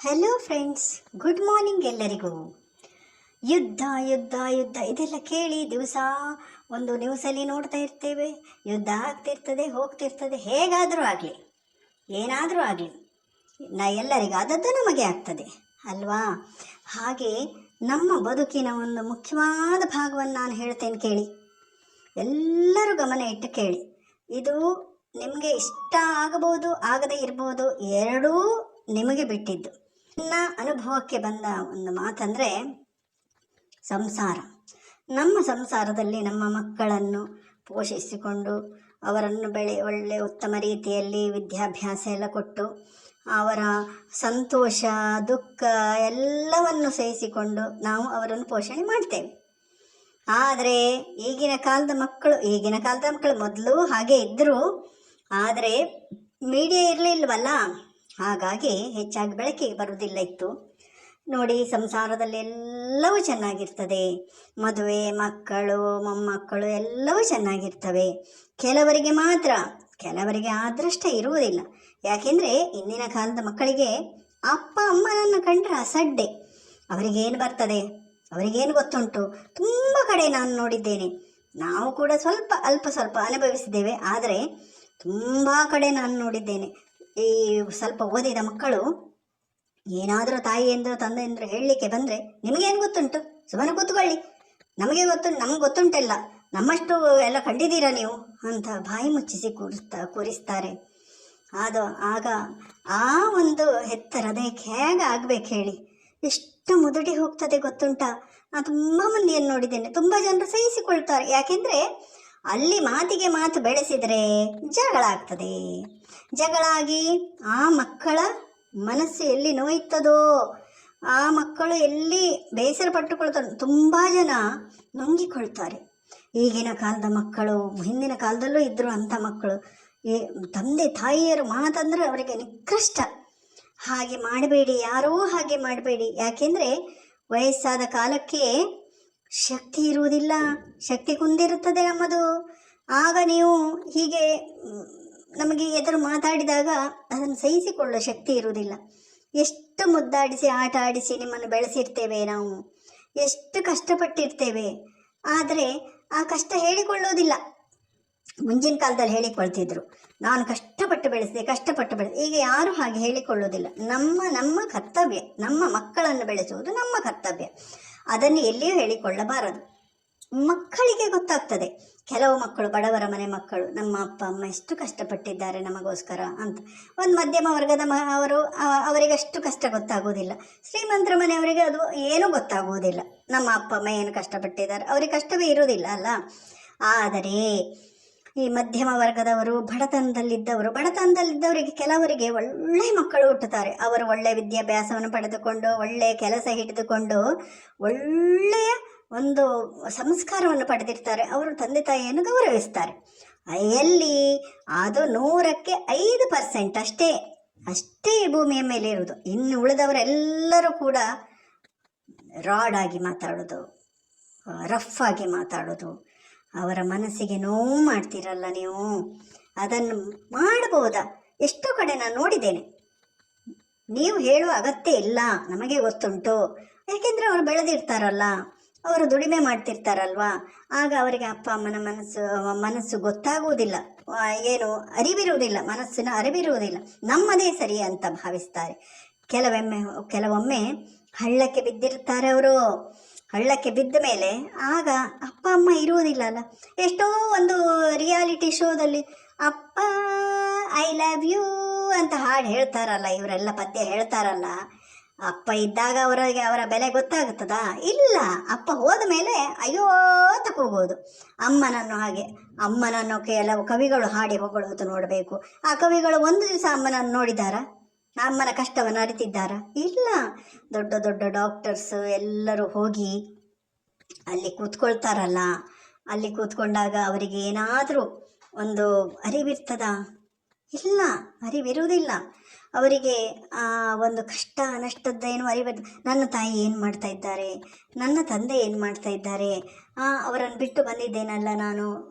Hello friends, good morning ಎಲ್ಲರಿಗೂ. ಯುದ್ಧ ಯುದ್ಧ ಯುದ್ಧ ಇದೆಲ್ಲ ಕೇಳಿ ದಿವಸ ಒಂದು ನ್ಯೂಸಲ್ಲಿ ನೋಡ್ತಾ ಇರ್ತೇವೆ. ಯುದ್ಧ ಆಗ್ತಿರ್ತದೆ, ಹೋಗ್ತಿರ್ತದೆ. ಹೇಗಾದರೂ ಆಗಲಿ, ಏನಾದರೂ ಆಗಲಿ, ಎಲ್ಲರಿಗಾದದ್ದು ನಮಗೆ ಆಗ್ತದೆ ಅಲ್ವಾ? ಹಾಗೆ ನಮ್ಮ ಬದುಕಿನ ಒಂದು ಮುಖ್ಯವಾದ ಭಾಗವನ್ನು ನಾನು ಹೇಳ್ತೇನೆ, ಕೇಳಿ. ಎಲ್ಲರೂ ಗಮನ ಇಟ್ಟು ಕೇಳಿ. ಇದು ನಿಮಗೆ ಇಷ್ಟ ಆಗಬಹುದು, ಆಗದೇ ಇರ್ಬೋದು, ಎರಡೂ ನಿಮಗೆ ಬಿಟ್ಟಿದ್ದು. ನನ್ನ ಅನುಭವಕ್ಕೆ ಬಂದ ಒಂದು ಮಾತಂದರೆ ಸಂಸಾರ. ನಮ್ಮ ಸಂಸಾರದಲ್ಲಿ ನಮ್ಮ ಮಕ್ಕಳನ್ನು ಪೋಷಿಸಿಕೊಂಡು ಅವರನ್ನು ಒಳ್ಳೆ ಉತ್ತಮ ರೀತಿಯಲ್ಲಿ ವಿದ್ಯಾಭ್ಯಾಸ ಎಲ್ಲ ಕೊಟ್ಟು ಅವರ ಸಂತೋಷ ದುಃಖ ಎಲ್ಲವನ್ನು ಸಹಿಸಿಕೊಂಡು ನಾವು ಅವರನ್ನು ಪೋಷಣೆ ಮಾಡ್ತೇವೆ. ಆದರೆ ಈಗಿನ ಕಾಲದ ಮಕ್ಕಳು ಮೊದಲು ಹಾಗೆ ಇದ್ದರು, ಆದರೆ ಮೀಡಿಯಾ ಇರಲಿಲ್ವಲ್ಲ, ಹಾಗಾಗಿ ಹೆಚ್ಚಾಗಿ ಬೆಳಕಿಗೆ ಬರುವುದಿಲ್ಲ ಇತ್ತು. ನೋಡಿ, ಸಂಸಾರದಲ್ಲಿ ಎಲ್ಲವೂ ಚೆನ್ನಾಗಿರ್ತದೆ. ಮದುವೆ, ಮಕ್ಕಳು, ಮೊಮ್ಮಕ್ಕಳು ಎಲ್ಲವೂ ಚೆನ್ನಾಗಿರ್ತವೆ. ಕೆಲವರಿಗೆ ಆದರಷ್ಟೇ ಇರುವುದಿಲ್ಲ. ಯಾಕೆಂದರೆ ಇಂದಿನ ಕಾಲದ ಮಕ್ಕಳಿಗೆ ಅಪ್ಪ ಅಮ್ಮನನ್ನು ಕಂಡ್ರೆ ಅಸಡ್ಡೆ. ಅವರಿಗೇನು ಬರ್ತದೆ, ಅವರಿಗೇನು ಗೊತ್ತುಂಟು? ತುಂಬ ಕಡೆ ನಾನು ನೋಡಿದ್ದೇನೆ. ನಾವು ಕೂಡ ಅಲ್ಪ ಸ್ವಲ್ಪ ಅನುಭವಿಸಿದ್ದೇವೆ. ಆದರೆ ತುಂಬ ಕಡೆ ನಾನು ನೋಡಿದ್ದೇನೆ. ಈ ಸ್ವಲ್ಪ ಓದಿದ ಮಕ್ಕಳು ಏನಾದರೂ ತಾಯಿಯಂದರು ತಂದೆಯಂದರು ಹೇಳಲಿಕ್ಕೆ ಬಂದರೆ, ನಿಮಗೇನು ಗೊತ್ತುಂಟು, ಸುಮ್ಮನೆ ಕೂತ್ಕೊಳ್ಳಿ, ನಮಗೆ ಗೊತ್ತುಂಟೆಲ್ಲ, ನಮ್ಮಷ್ಟು ಎಲ್ಲ ಕಂಡಿದ್ದೀರಾ ನೀವು ಅಂತ ಬಾಯಿ ಮುಚ್ಚಿಸಿ ಕೂರಿಸ್ತಾರೆ. ಆಗ ಆ ಒಂದು ಎತ್ತರದಕ್ಕೆ ಹೇಗೆ ಆಗಬೇಕು ಹೇಳಿ? ಎಷ್ಟು ಮುದುಡಿ ಹೋಗ್ತದೆ ಗೊತ್ತುಂಟಾ? ನಾನು ತುಂಬ ಮಂದಿಯನ್ನು ನೋಡಿದ್ದೇನೆ. ತುಂಬ ಜನರು ಸಹಿಸಿಕೊಳ್ತಾರೆ. ಯಾಕೆಂದರೆ ಅಲ್ಲಿ ಮಾತಿಗೆ ಮಾತು ಬೆಳೆಸಿದರೆ ಜಗಳ ಆಗ್ತದೆ. ಜಗಳಾಗಿ ಆ ಮಕ್ಕಳ ಮನಸ್ಸು ಎಲ್ಲಿ ನೋಯ್ತದೋ, ಆ ಮಕ್ಕಳು ಎಲ್ಲಿ ಬೇಸರ ಪಟ್ಟುಕೊಳ್ತಾರೆ. ತುಂಬ ಜನ ನುಂಗಿಕೊಳ್ತಾರೆ. ಈಗಿನ ಕಾಲದ ಮಕ್ಕಳು, ಹಿಂದಿನ ಕಾಲದಲ್ಲೂ ಇದ್ದರು ಅಂಥ ಮಕ್ಕಳು. ತಂದೆ ತಾಯಿಯರು ಮಾತಂದರೆ ಅವರಿಗೆ ನಿಕೃಷ್ಟ. ಹಾಗೆ ಮಾಡಬೇಡಿ, ಯಾರೂ ಹಾಗೆ ಮಾಡಬೇಡಿ. ಯಾಕೆಂದರೆ ವಯಸ್ಸಾದ ಕಾಲಕ್ಕೆ ಶಕ್ತಿ ಇರುವುದಿಲ್ಲ, ಶಕ್ತಿ ಕುಂದಿರುತ್ತದೆ ನಮ್ಮದು. ಆಗ ನೀವು ಹೀಗೆ ನಮಗೆ ಎದುರು ಮಾತಾಡಿದಾಗ ಅದನ್ನು ಸಹಿಸಿಕೊಳ್ಳೋ ಶಕ್ತಿ ಇರುವುದಿಲ್ಲ. ಎಷ್ಟು ಮುದ್ದಾಡಿಸಿ ಆಟ ಆಡಿಸಿ ನಿಮ್ಮನ್ನು ಬೆಳೆಸಿರ್ತೇವೆ ನಾವು, ಎಷ್ಟು ಕಷ್ಟಪಟ್ಟಿರ್ತೇವೆ. ಆದರೆ ಆ ಕಷ್ಟ ಹೇಳಿಕೊಳ್ಳೋದಿಲ್ಲ. ಮುಂಚಿನ ಕಾಲದಲ್ಲಿ ಹೇಳಿಕೊಳ್ತಿದ್ರು, ನಾನು ಕಷ್ಟಪಟ್ಟು ಬೆಳೆಸಿದೆ. ಈಗ ಯಾರೂ ಹಾಗೆ ಹೇಳಿಕೊಳ್ಳೋದಿಲ್ಲ. ನಮ್ಮ ಕರ್ತವ್ಯ, ನಮ್ಮ ಮಕ್ಕಳನ್ನು ಬೆಳೆಸುವುದು ನಮ್ಮ ಕರ್ತವ್ಯ. ಅದನ್ನು ಎಲ್ಲಿಯೂ ಹೇಳಿಕೊಳ್ಳಬಾರದು. ಮಕ್ಕಳಿಗೆ ಗೊತ್ತಾಗ್ತದೆ. ಕೆಲವು ಮಕ್ಕಳು, ಬಡವರ ಮನೆ ಮಕ್ಕಳು, ನಮ್ಮ ಅಪ್ಪ ಅಮ್ಮ ಎಷ್ಟು ಕಷ್ಟಪಟ್ಟಿದ್ದಾರೆ ನಮಗೋಸ್ಕರ ಅಂತ. ಒಂದು ಮಧ್ಯಮ ವರ್ಗದ ಅವರಿಗಷ್ಟು ಕಷ್ಟ ಗೊತ್ತಾಗೋದಿಲ್ಲ. ಶ್ರೀಮಂತರ ಮನೆಯವರಿಗೆ ಅದು ಏನೂ ಗೊತ್ತಾಗುವುದಿಲ್ಲ. ನಮ್ಮ ಅಪ್ಪ ಅಮ್ಮ ಏನು ಕಷ್ಟಪಟ್ಟಿದ್ದಾರೆ, ಅವರಿಗೆ ಕಷ್ಟವೇ ಇರೋದಿಲ್ಲ ಅಲ್ಲ. ಆದರೆ ಈ ಮಧ್ಯಮ ವರ್ಗದವರು, ಬಡತನದಲ್ಲಿದ್ದವರಿಗೆ ಕೆಲವರಿಗೆ ಒಳ್ಳೆಯ ಮಕ್ಕಳು ಹುಟ್ಟುತ್ತಾರೆ. ಅವರು ಒಳ್ಳೆಯ ವಿದ್ಯಾಭ್ಯಾಸವನ್ನು ಪಡೆದುಕೊಂಡು, ಒಳ್ಳೆಯ ಕೆಲಸ ಹಿಡಿದುಕೊಂಡು, ಒಳ್ಳೆಯ ಒಂದು ಸಂಸ್ಕಾರವನ್ನು ಪಡೆದಿರ್ತಾರೆ. ಅವರು ತಂದೆ ತಾಯಿಯನ್ನು ಗೌರವಿಸ್ತಾರೆ. ಎಲ್ಲಿ ಅದು 100ಕ್ಕೆ 5% ಅಷ್ಟೇ ಭೂಮಿಯ ಮೇಲೆ ಇರುವುದು. ಇನ್ನು ಉಳಿದವರೆಲ್ಲರೂ ಕೂಡ ರಾಡ್ ಆಗಿ ಮಾತಾಡೋದು, ರಫ್ ಆಗಿ ಮಾತಾಡೋದು. ಅವರ ಮನಸ್ಸಿಗೆ ನೋವು ಮಾಡ್ತೀರಲ್ಲ ನೀವು, ಅದನ್ನು ಮಾಡಬಹುದಾ? ಎಷ್ಟೋ ಕಡೆ ನಾನು ನೋಡಿದ್ದೇನೆ. ನೀವು ಹೇಳುವ ಅಗತ್ಯ ಇಲ್ಲ, ನಮಗೆ ಗೊತ್ತುಂಟು. ಯಾಕೆಂದರೆ ಅವರು ಬೆಳೆದಿರ್ತಾರಲ್ಲ, ಅವರು ದುಡಿಮೆ ಮಾಡ್ತಿರ್ತಾರಲ್ವಾ. ಆಗ ಅವರಿಗೆ ಅಪ್ಪ ಅಮ್ಮನ ಮನಸ್ಸು ಗೊತ್ತಾಗುವುದಿಲ್ಲ, ಏನು ಅರಿವಿರುವುದಿಲ್ಲ, ಮನಸ್ಸಿನ ಅರಿವಿರುವುದಿಲ್ಲ. ನಮ್ಮದೇ ಸರಿ ಅಂತ ಭಾವಿಸ್ತಾರೆ. ಕೆಲವೊಮ್ಮೆ ಹಳ್ಳಕ್ಕೆ ಬಿದ್ದಿರ್ತಾರೆ ಅವರು. ಹಳ್ಳಕ್ಕೆ ಬಿದ್ದ ಮೇಲೆ ಆಗ ಅಪ್ಪ ಅಮ್ಮ ಇರುವುದಿಲ್ಲ ಅಲ್ಲ. ಎಷ್ಟೋ ಒಂದು ರಿಯಾಲಿಟಿ ಶೋದಲ್ಲಿ ಅಪ್ಪ ಐ ಲವ್ ಯು ಅಂತ ಹಾಡು ಹೇಳ್ತಾರಲ್ಲ, ಇವರೆಲ್ಲ ಪದ್ಯ ಹೇಳ್ತಾರಲ್ಲ. ಅಪ್ಪ ಇದ್ದಾಗ ಅವರ ಬೆಲೆ ಗೊತ್ತಾಗುತ್ತದಾ? ಇಲ್ಲ. ಅಪ್ಪ ಹೋದ ಮೇಲೆ ಅಯ್ಯೋ ಕೂಗೋದು. ಅಮ್ಮನನ್ನು ಕೆಲವು ಕವಿಗಳು ಹಾಡಿ ಹೊಗಳುವುದು ನೋಡಬೇಕು. ಆ ಕವಿಗಳು ಒಂದು ದಿವಸ ಅಮ್ಮನನ್ನು ನೋಡಿದಾರ? ಅಮ್ಮನ ಕಷ್ಟವನ್ನು ಅರಿತಿದ್ದಾರ? ಇಲ್ಲ. ದೊಡ್ಡ ದೊಡ್ಡ ಡಾಕ್ಟರ್ಸ್ ಎಲ್ಲರೂ ಹೋಗಿ ಅಲ್ಲಿ ಕೂತ್ಕೊಳ್ತಾರಲ್ಲ. ಅಲ್ಲಿ ಕೂತ್ಕೊಂಡಾಗ ಅವರಿಗೆ ಏನಾದರೂ ಒಂದು ಅರಿವಿರ್ತದ? ಇಲ್ಲ, ಅರಿವಿರುವುದಿಲ್ಲ ಅವರಿಗೆ. ಒಂದು ಕಷ್ಟ ನಷ್ಟದ್ದೇನು ಅರಿವಿರ್ತದೆ. ನನ್ನ ತಾಯಿ ಏನು ಮಾಡ್ತಾ ಇದ್ದಾರೆ, ನನ್ನ ತಂದೆ ಏನು ಮಾಡ್ತಾ ಇದ್ದಾರೆ, ಅವರನ್ನು ಬಿಟ್ಟು ಬಂದಿದ್ದೇನಲ್ಲ ನಾನು,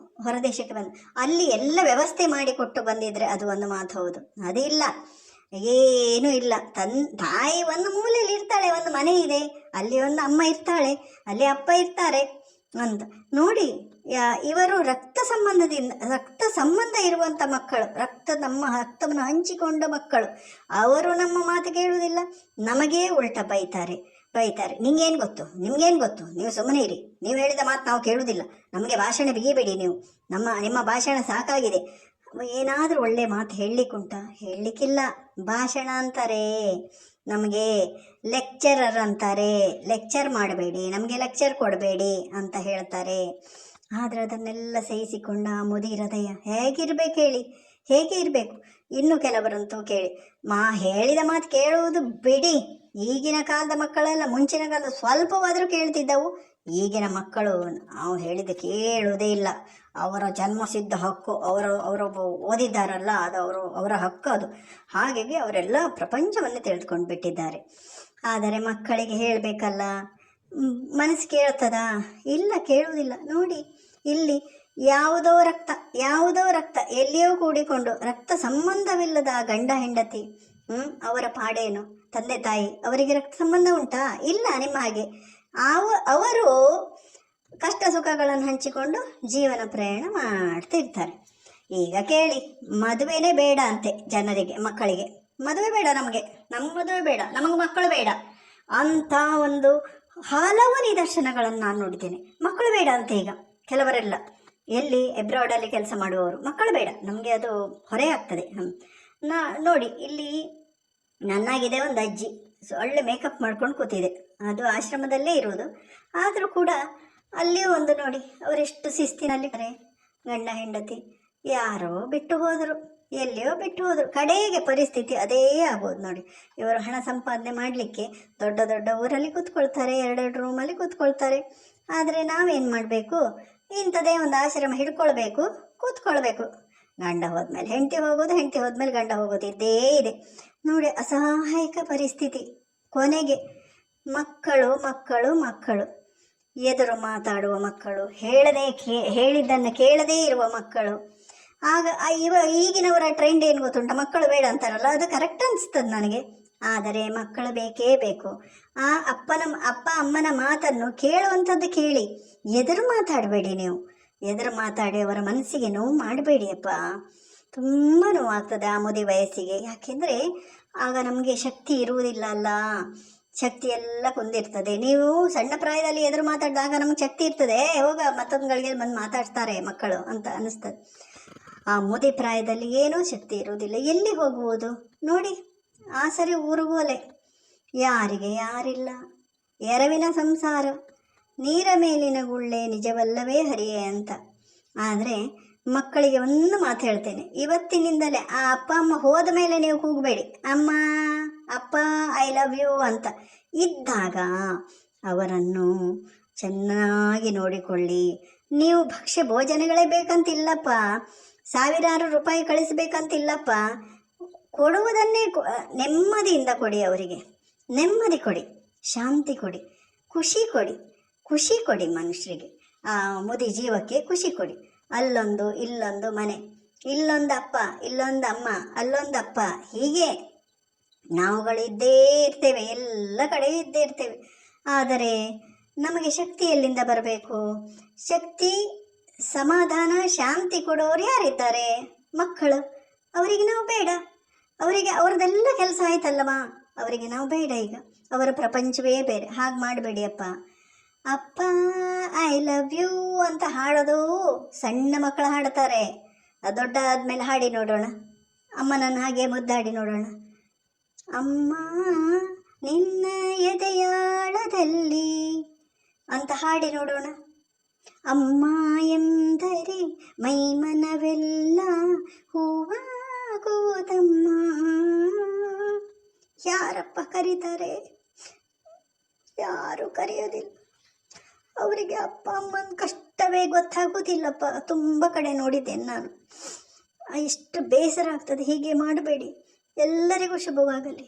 ಹೊರದೇಶಕ್ಕೆ ಅಲ್ಲಿ ಎಲ್ಲ ವ್ಯವಸ್ಥೆ ಮಾಡಿಕೊಟ್ಟು ಬಂದಿದ್ರೆ ಅದು ಒಂದು ಮಾತು ಹೌದು. ಅದಿಲ್ಲ. ಏನೂ ಇಲ್ಲ. ತಾಯಿ ಒಂದು ಮೂಲೆಯಲ್ಲಿ ಇರ್ತಾಳೆ, ಒಂದು ಮನೆ ಇದೆ, ಅಲ್ಲಿ ಒಂದು ಅಮ್ಮ ಇರ್ತಾಳೆ, ಅಲ್ಲಿ ಅಪ್ಪ ಇರ್ತಾರೆ ಅಂತ ನೋಡಿ. ಇವರು ರಕ್ತ ಸಂಬಂಧ ಇರುವಂಥ ಮಕ್ಕಳು, ನಮ್ಮ ರಕ್ತವನ್ನು ಹಂಚಿಕೊಂಡ ಮಕ್ಕಳು. ಅವರು ನಮ್ಮ ಮಾತು ಕೇಳುವುದಿಲ್ಲ, ನಮಗೇ ಉಲ್ಟ ಬೈತಾರೆ. ನಿಮಗೇನು ಗೊತ್ತು, ನೀವು ಸುಮ್ಮನೆ ಇರಿ, ನೀವು ಹೇಳಿದ ಮಾತು ನಾವು ಕೇಳುವುದಿಲ್ಲ, ನಮಗೆ ಭಾಷಣ ಬಿಗಿಬೇಡಿ, ನೀವು ನಿಮ್ಮ ಭಾಷಣ ಸಾಕಾಗಿದೆ. ಏನಾದರೂ ಒಳ್ಳೆ ಮಾತು ಹೇಳಲಿಕ್ಕಿಲ್ಲ, ಭಾಷಣ ಅಂತಾರೆ, ನಮಗೆ ಲೆಕ್ಚರರ್ ಅಂತಾರೆ, ಲೆಕ್ಚರ್ ಮಾಡಬೇಡಿ, ನಮಗೆ ಲೆಕ್ಚರ್ ಕೊಡಬೇಡಿ ಅಂತ ಹೇಳ್ತಾರೆ. ಆದರೆ ಅದನ್ನೆಲ್ಲ ಸಹಿಸಿಕೊಂಡ ಆ ಮುದಿ ಹೃದಯ ಹೇಗೆ ಇರಬೇಕು. ಇನ್ನು ಕೆಲವರಂತೂ ಹೇಳಿದ ಮಾತು ಕೇಳುವುದು ಬಿಡಿ. ಈಗಿನ ಕಾಲದ ಮಕ್ಕಳೆಲ್ಲ ಮುಂಚಿನ ಕಾಲದ ಸ್ವಲ್ಪವಾದರೂ ಕೇಳ್ತಿದ್ದವು. ಈಗಿನ ಮಕ್ಕಳು ನಾವು ಹೇಳಿದ ಕೇಳುವುದೇ ಇಲ್ಲ. ಅವರ ಜನ್ಮಸಿದ್ಧ ಹಕ್ಕು, ಅವರು ಓದಿದ್ದಾರಲ್ಲ, ಅದು ಅವರ ಹಕ್ಕು ಅದು. ಹಾಗಾಗಿ ಅವರೆಲ್ಲ ಪ್ರಪಂಚವನ್ನೇ ತಿಳಿದುಕೊಂಡು ಬಿಟ್ಟಿದ್ದಾರೆ. ಆದರೆ ಮಕ್ಕಳಿಗೆ ಹೇಳಬೇಕಲ್ಲ, ಮನಸ್ಸು ಕೇಳ್ತದಾ? ಇಲ್ಲ, ಕೇಳುವುದಿಲ್ಲ. ನೋಡಿ, ಇಲ್ಲಿ ಯಾವುದೋ ರಕ್ತ ಎಲ್ಲಿಯೋ ಕೂಡಿಕೊಂಡು ರಕ್ತ ಸಂಬಂಧವಿಲ್ಲದ ಗಂಡ ಹೆಂಡತಿ, ಅವರ ಪಾಡೇನು? ತಂದೆ ತಾಯಿ ಅವರಿಗೆ ರಕ್ತ ಸಂಬಂಧ ಉಂಟಾ? ಇಲ್ಲ. ನಿಮ್ಮ ಹಾಗೆ ಅವರು ಕಷ್ಟ ಸುಖಗಳನ್ನು ಹಂಚಿಕೊಂಡು ಜೀವನ ಪ್ರಯಾಣ ಮಾಡ್ತಿರ್ತಾರೆ. ಈಗ ಕೇಳಿ, ಮದುವೆನೇ ಬೇಡ ಅಂತೆ ಜನರಿಗೆ, ಮಕ್ಕಳಿಗೆ ಮದುವೆ ಬೇಡ, ನಮ್ಮ ಮದುವೆ ಬೇಡ, ನಮಗೆ ಮಕ್ಕಳು ಬೇಡ ಅಂತ ಒಂದು ಹಲವು ನಿದರ್ಶನಗಳನ್ನು ನಾನು ನೋಡಿದ್ದೇನೆ. ಮಕ್ಕಳು ಬೇಡ ಅಂತ ಈಗ ಕೆಲವರೆಲ್ಲ ಎಲ್ಲಿ ಎಬ್ರಾಡಲ್ಲಿ ಕೆಲಸ ಮಾಡುವವರು, ಮಕ್ಕಳು ಬೇಡ, ನಮಗೆ ಅದು ಹೊರೆ ಆಗ್ತದೆ. ನೋಡಿ, ಇಲ್ಲಿ ನನ್ನಾಗಿದೆ ಒಂದು ಅಜ್ಜಿ, ಒಳ್ಳೆ ಮೇಕಪ್ ಮಾಡ್ಕೊಂಡು ಕೂತಿದೆ, ಅದು ಆಶ್ರಮದಲ್ಲೇ ಇರುವುದು. ಆದರೂ ಕೂಡ ಅಲ್ಲಿಯೂ ಒಂದು ನೋಡಿ, ಅವರೆಷ್ಟು ಶಿಸ್ತಿನಲ್ಲಿ ಗಂಡ ಹೆಂಡತಿ ಯಾರೋ ಬಿಟ್ಟು ಹೋದರು, ಎಲ್ಲಿಯೋ ಬಿಟ್ಟು ಹೋದರು. ಕಡೆಗೆ ಪರಿಸ್ಥಿತಿ ಅದೇ ಆಗ್ಬೋದು ನೋಡಿ. ಇವರು ಹಣ ಸಂಪಾದನೆ ಮಾಡಲಿಕ್ಕೆ ದೊಡ್ಡ ದೊಡ್ಡ ಊರಲ್ಲಿ ಕೂತ್ಕೊಳ್ತಾರೆ, 2 ರೂಮಲ್ಲಿ ಕೂತ್ಕೊಳ್ತಾರೆ. ಆದರೆ ನಾವೇನು ಮಾಡಬೇಕು? ಇಂಥದೇ ಒಂದು ಆಶ್ರಮ ಕೂತ್ಕೊಳ್ಬೇಕು. ಗಂಡ ಹೋದ್ಮೇಲೆ ಹೆಂಡತಿ ಹೋಗೋದು, ಹೆಂಡತಿ ಹೋದ್ಮೇಲೆ ಗಂಡ ಹೋಗೋದು, ಇದ್ದೇ ಇದೆ ನೋಡಿ. ಅಸಹಾಯಕ ಪರಿಸ್ಥಿತಿ. ಕೊನೆಗೆ ಮಕ್ಕಳು ಎದುರು ಮಾತಾಡುವ ಮಕ್ಕಳು, ಹೇಳಿದ್ದನ್ನು ಕೇಳದೇ ಇರುವ ಮಕ್ಕಳು. ಆಗ ಈಗಿನವರ ಟ್ರೆಂಡ್ ಏನು ಗೊತ್ತುಂಟ? ಮಕ್ಕಳು ಬೇಡ ಅಂತಾರಲ್ಲ, ಅದು ಕರೆಕ್ಟ್ ಅನಿಸ್ತದೆ ನನಗೆ. ಆದರೆ ಮಕ್ಕಳು ಬೇಕೇ ಬೇಕು. ಆ ಅಪ್ಪ ಅಮ್ಮನ ಮಾತನ್ನು ಕೇಳುವಂಥದ್ದು ಕೇಳಿ, ಎದುರು ಮಾತಾಡಬೇಡಿ. ನೀವು ಎದುರು ಮಾತಾಡಿ ಅವರ ಮನಸ್ಸಿಗೆ ನೋವು ಮಾಡಬೇಡಿಯಪ್ಪ. ತುಂಬ ನೋವಾಗ್ತದೆ ಆ ಮುದಿ ವಯಸ್ಸಿಗೆ. ಯಾಕೆಂದರೆ ಆಗ ನಮಗೆ ಶಕ್ತಿ ಇರುವುದಿಲ್ಲ ಅಲ್ಲ, ಶಕ್ತಿ ಎಲ್ಲ ಕುಂದಿರ್ತದೆ. ನೀವು ಸಣ್ಣ ಪ್ರಾಯದಲ್ಲಿ ಎದುರು ಮಾತಾಡಿದಾಗ ನಮಗೆ ಶಕ್ತಿ ಇರ್ತದೆ, ಹೋಗ ಮತ್ತೊಂದು ಗಳಿಗೆ ಬಂದು ಮಾತಾಡ್ತಾರೆ ಮಕ್ಕಳು ಅಂತ ಅನ್ನಿಸ್ತದೆ. ಆ ಮುದಿ ಪ್ರಾಯದಲ್ಲಿ ಏನೂ ಶಕ್ತಿ ಇರುವುದಿಲ್ಲ, ಎಲ್ಲಿ ಹೋಗುವುದು ನೋಡಿ. ಆ ಸರಿ ಊರುಗೋಲೆ, ಯಾರಿಗೆ ಯಾರಿಲ್ಲ, ಎರವಿನ ಸಂಸಾರ, ನೀರ ಮೇಲಿನ ಗುಳ್ಳೆ ನಿಜವಲ್ಲವೇ ಹರಿಯೇ ಅಂತ. ಆದರೆ ಮಕ್ಕಳಿಗೆ ಒಂದು ಮಾತು ಹೇಳ್ತೇನೆ, ಇವತ್ತಿನಿಂದಲೇ ಆ ಅಪ್ಪ ಅಮ್ಮ ಹೋದ ಮೇಲೆ ನೀವು ಕೂಗಬೇಡಿ, ಅಮ್ಮ ಅಪ್ಪ ಐ ಲವ್ ಯು ಅಂತ. ಇದ್ದಾಗ ಅವರನ್ನು ಚೆನ್ನಾಗಿ ನೋಡಿಕೊಳ್ಳಿ. ನೀವು ಭಕ್ಷ್ಯ ಭೋಜನಗಳೇ ಬೇಕಂತಿಲ್ಲಪ್ಪ, ಸಾವಿರಾರು ರೂಪಾಯಿ ಕಳಿಸಬೇಕಂತಿಲ್ಲಪ್ಪ. ಕೊಡುವುದನ್ನೇ ನೆಮ್ಮದಿಯಿಂದ ಕೊಡಿ, ಅವರಿಗೆ ನೆಮ್ಮದಿ ಕೊಡಿ, ಶಾಂತಿ ಕೊಡಿ, ಖುಷಿ ಕೊಡಿ ಮನುಷ್ಯರಿಗೆ. ಆ ಮುದಿ ಜೀವಕ್ಕೆ ಖುಷಿ ಕೊಡಿ. ಅಲ್ಲೊಂದು ಇಲ್ಲೊಂದು ಮನೆ, ಇಲ್ಲೊಂದು ಅಪ್ಪ ಇಲ್ಲೊಂದು ಅಮ್ಮ, ಅಲ್ಲೊಂದು ಅಪ್ಪ, ಹೀಗೆ ನಾವುಗಳಿದ್ದೇ ಇರ್ತೇವೆ, ಎಲ್ಲ ಕಡೆ ಇದ್ದೇ ಇರ್ತೇವೆ. ಆದರೆ ನಮಗೆ ಶಕ್ತಿ ಎಲ್ಲಿಂದ ಬರಬೇಕು? ಶಕ್ತಿ, ಸಮಾಧಾನ, ಶಾಂತಿ ಕೊಡೋರು ಯಾರಿದ್ದಾರೆ? ಮಕ್ಕಳು. ಅವರಿಗೆ ನಾವು ಬೇಡ, ಅವರಿಗೆ ಅವ್ರದ್ದೆಲ್ಲ ಕೆಲಸ ಆಯ್ತಲ್ಲಮ್ಮ, ಅವರಿಗೆ ನಾವು ಬೇಡ. ಈಗ ಅವರ ಪ್ರಪಂಚವೇ ಬೇರೆ. ಹಾಗೆ ಮಾಡಬೇಡಿ ಅಪ್ಪ. ಅಪ್ಪ ಐ ಲವ್ ಯು ಅಂತ ಹಾಡೋದು ಸಣ್ಣ ಮಕ್ಕಳು ಹಾಡ್ತಾರೆ. ದೊಡ್ಡ ಆದಮೇಲೆ ಹಾಡಿ ನೋಡೋಣ. ಅಮ್ಮನನ್ನು ಹಾಗೆ ಮುದ್ದಾಡಿ ನೋಡೋಣ. ಅಮ್ಮ ನಿನ್ನ ಎದೆಯಾಳದಲ್ಲಿ ಅಂತ ಹಾಡಿ ನೋಡೋಣ. ಅಮ್ಮ ಎಂದರೆ ಮೈಮನವೆಲ್ಲ ಹೂವಾಗುವುದಮ್ಮ. ಯಾರಪ್ಪ ಕರೀತಾರೆ? ಯಾರು ಕರೆಯೋದಿಲ್ಲ. ಅವರಿಗೆ ಅಪ್ಪ ಅಮ್ಮನ ಕಷ್ಟವೇ ಗೊತ್ತಾಗೋದಿಲ್ಲಪ್ಪ. ತುಂಬ ಕಡೆ ನೋಡಿದ್ದೇನೆ ನಾನು. ಎಷ್ಟು ಬೇಸರ ಆಗ್ತದೆ. ಹೀಗೆ ಮಾಡಬೇಡಿ. ಎಲ್ಲರಿಗೂ ಶುಭವಾಗಲಿ.